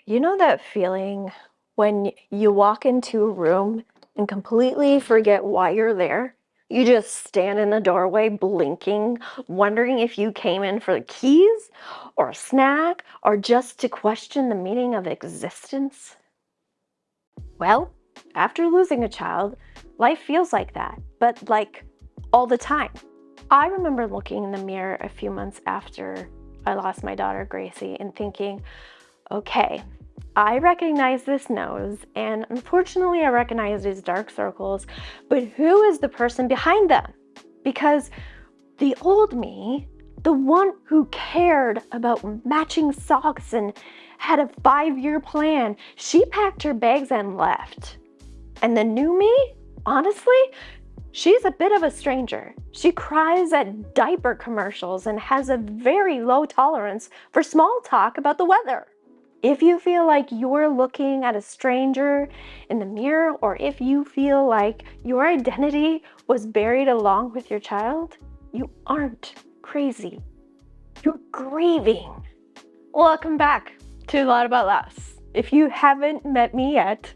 You know that feeling when you walk into a room and completely forget why you're there? You just stand in the doorway blinking, wondering if you came in for the keys or a snack or just to question the meaning of existence? Well, after losing a child, life feels like that, but like all the time. I remember looking in the mirror a few months after I lost my daughter Gracie and thinking, okay, I recognize this nose, and unfortunately I recognize these dark circles, but who is the person behind them? Because the old me, the one who cared about matching socks and had a 5-year plan, she packed her bags and left. And the new me, honestly, she's a bit of a stranger. She cries at diaper commercials and has a very low tolerance for small talk about the weather. If you feel like you're looking at a stranger in the mirror, or if you feel like your identity was buried along with your child, you aren't crazy. You're grieving. Welcome back to A Lot About Loss. If you haven't met me yet,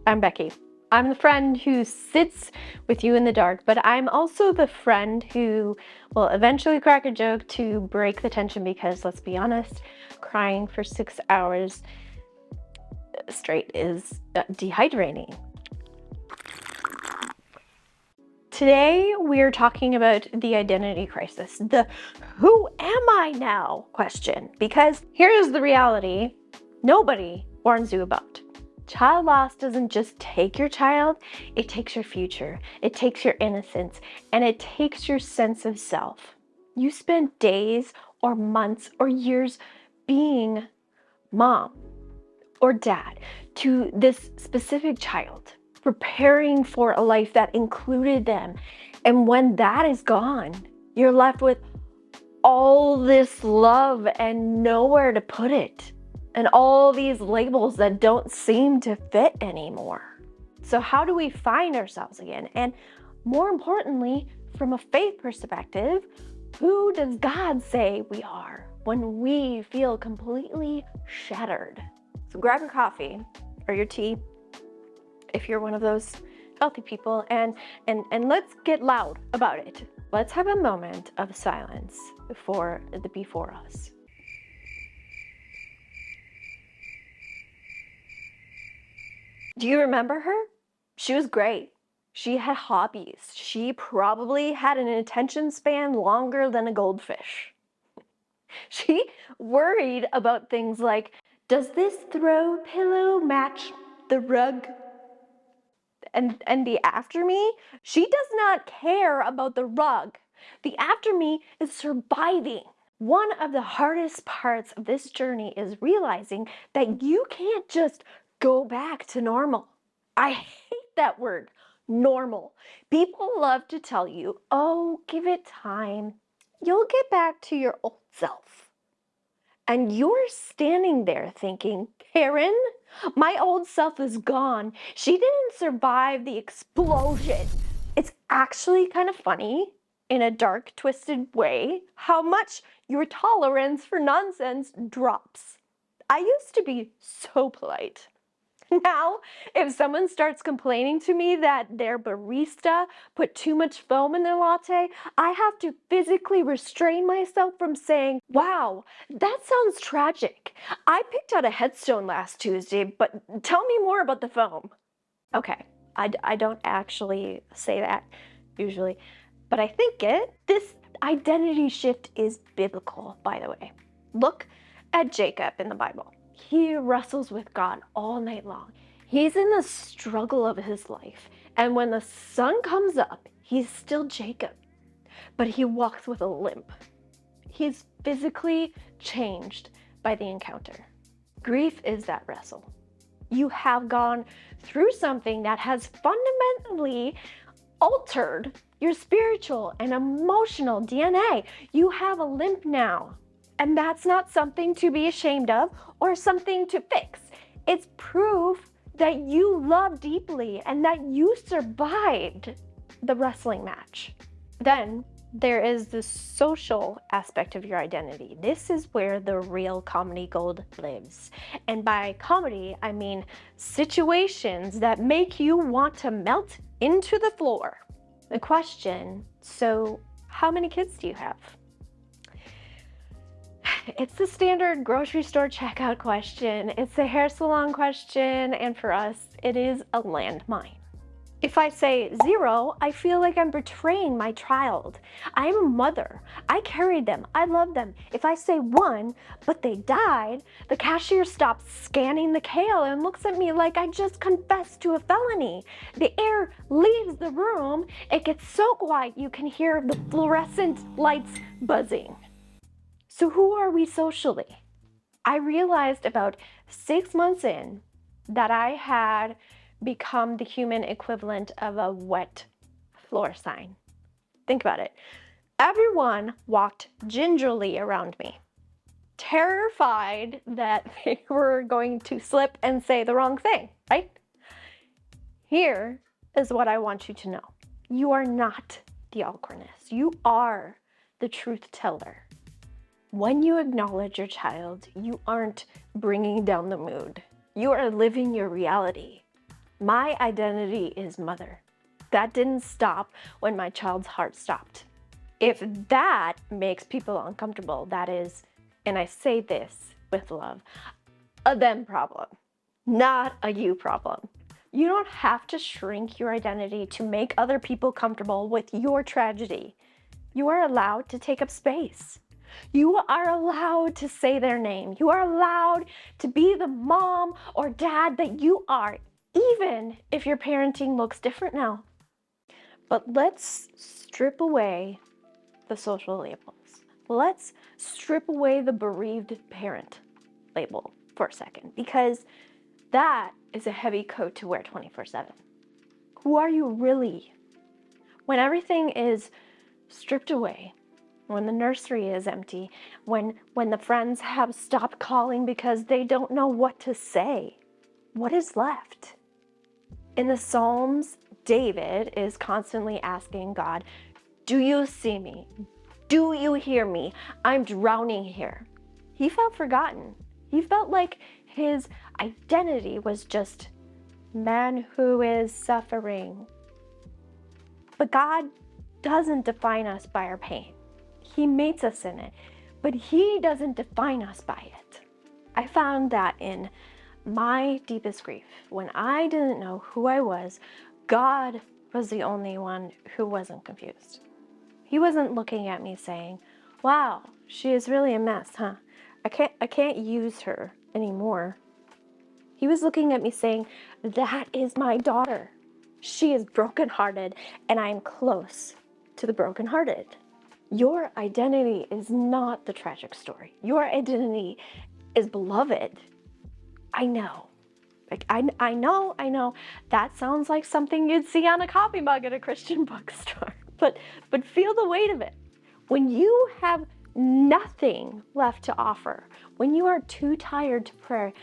I'm Becky. I'm the friend who sits with you in the dark, but I'm also the friend who will eventually crack a joke to break the tension because, let's be honest, crying for 6 hours straight is dehydrating. Today, we're talking about the identity crisis, the who am I now question, because here's the reality nobody warns you about. Child loss doesn't just take your child, it takes your future, it takes your innocence, and it takes your sense of self. You spend days or months or years being mom or dad to this specific child, preparing for a life that included them. And when that is gone, you're left with all this love and nowhere to put it. And all these labels that don't seem to fit anymore. So how do we find ourselves again? And more importantly, from a faith perspective, who does God say we are when we feel completely shattered? So grab your coffee or your tea, if you're one of those healthy people, and let's get loud about it. Let's have a moment of silence for the before us. Do you remember her? She was great. She had hobbies. She probably had an attention span longer than a goldfish. She worried about things like, does this throw pillow match the rug? And the after me, she does not care about the rug. The after me is surviving. One of the hardest parts of this journey is realizing that you can't just go back to normal. I hate that word, normal. People love to tell you, oh, give it time. You'll get back to your old self. And you're standing there thinking, Karen, my old self is gone. She didn't survive the explosion. It's actually kind of funny, in a dark, twisted way, how much your tolerance for nonsense drops. I used to be so polite. Now, if someone starts complaining to me that their barista put too much foam in their latte, I have to physically restrain myself from saying, wow, that sounds tragic. I picked out a headstone last Tuesday, but tell me more about the foam. Okay, I don't actually say that usually, but I think it. This identity shift is biblical, by the way. Look at Jacob in the Bible. He wrestles with God all night long. He's in the struggle of his life. And when the sun comes up, he's still Jacob, but he walks with a limp. He's physically changed by the encounter. Grief is that wrestle. You have gone through something that has fundamentally altered your spiritual and emotional DNA. You have a limp now. And that's not something to be ashamed of or something to fix. It's proof that you love deeply and that you survived the wrestling match. Then There is the social aspect of your identity. This is where the real comedy gold lives. And by comedy, I mean situations that make you want to melt into the floor. The question, so how many kids do you have? It's the standard grocery store checkout question. It's the hair salon question. And for us, it is a landmine. If I say 0, I feel like I'm betraying my child. I'm a mother. I carried them. I love them. If I say 1, but they died, the cashier stops scanning the kale and looks at me like I just confessed to a felony. The air leaves the room. It gets so quiet you can hear the fluorescent lights buzzing. So who are we socially? I realized about 6 months in that I had become the human equivalent of a wet floor sign. Think about it. Everyone walked gingerly around me, terrified that they were going to slip and say the wrong thing, right? Here is what I want you to know. You are not the awkwardness. You are the truth teller. When you acknowledge your child, you aren't bringing down the mood. You are living your reality. My identity is mother. That didn't stop when my child's heart stopped. If that makes people uncomfortable, that is, and I say this with love, a them problem, not a you problem. You don't have to shrink your identity to make other people comfortable with your tragedy. You are allowed to take up space. You are allowed to say their name. You are allowed to be the mom or dad that you are, even if your parenting looks different now. But let's strip away the social labels. Let's strip away the bereaved parent label for a second, because that is a heavy coat to wear 24/7. Who are you really? When everything is stripped away, when the nursery is empty, when the friends have stopped calling because they don't know what to say, what is left? In the Psalms, David is constantly asking God, do you see me? Do you hear me? I'm drowning here. He felt forgotten. He felt like his identity was just man who is suffering. But God doesn't define us by our pain. He meets us in it, but He doesn't define us by it. I found that in my deepest grief, when I didn't know who I was, God was the only one who wasn't confused. He wasn't looking at me saying, wow, she is really a mess, huh? I can't use her anymore. He was looking at me saying, that is my daughter. She is brokenhearted, and I am close to the brokenhearted. Your identity is not the tragic story. Your identity is beloved. I know. I know. That sounds like something you'd see on a coffee mug at a Christian bookstore. But feel the weight of it. When you have nothing left to offer, when you are too tired to pray,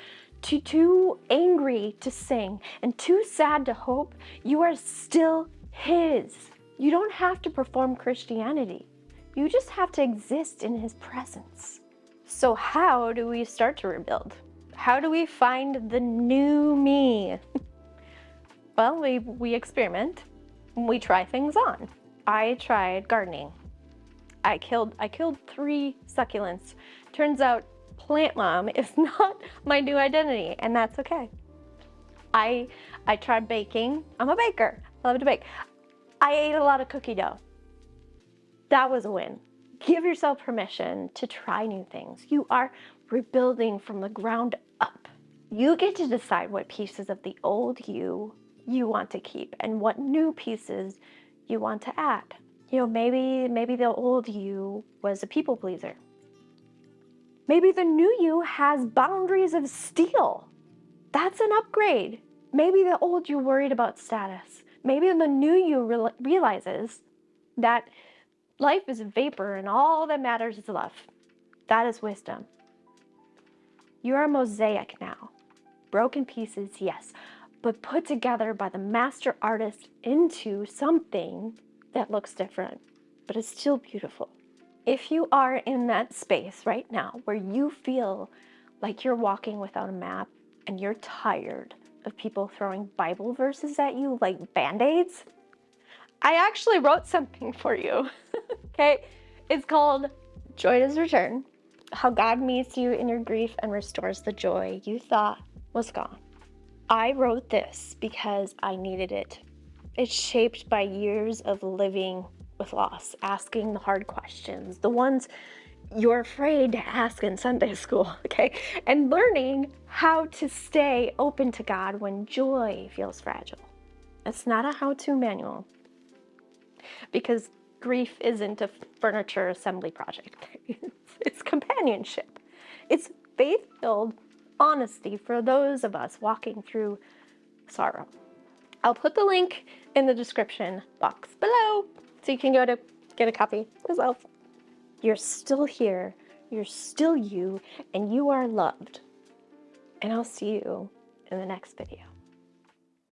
too angry to sing, and too sad to hope, you are still His. You don't have to perform Christianity. You just have to exist in His presence. So how do we start to rebuild? How do we find the new me? Well, we experiment. We try things on. I tried gardening. I killed 3 succulents. Turns out plant mom is not my new identity, and that's okay. I tried baking. I'm a baker. I love to bake. I ate a lot of cookie dough. That was a win. Give yourself permission to try new things. You are rebuilding from the ground up. You get to decide what pieces of the old you want to keep and what new pieces you want to add. You know, maybe the old you was a people pleaser. Maybe the new you has boundaries of steel. That's an upgrade. Maybe the old you worried about status. Maybe the new you realizes that life is a vapor and all that matters is love. That is wisdom. You're a mosaic now. Broken pieces, yes, but put together by the master artist into something that looks different. but it's still beautiful. If you are in that space right now where you feel like you're walking without a map and you're tired of people throwing Bible verses at you like Band-Aids, I actually wrote something for you, okay? It's called Joy Does Return, How God Meets You in Your Grief and Restores the Joy You Thought Was Gone. I wrote this because I needed it. It's shaped by years of living with loss, asking the hard questions, the ones you're afraid to ask in Sunday school, okay? And learning how to stay open to God when joy feels fragile. It's not a how-to manual, because grief isn't a furniture assembly project. It's companionship. It's faith-filled honesty for those of us walking through sorrow. I'll put the link in the description box below so you can go to get a copy yourself. You're still here, you're still you, and you are loved. And I'll see you in the next video.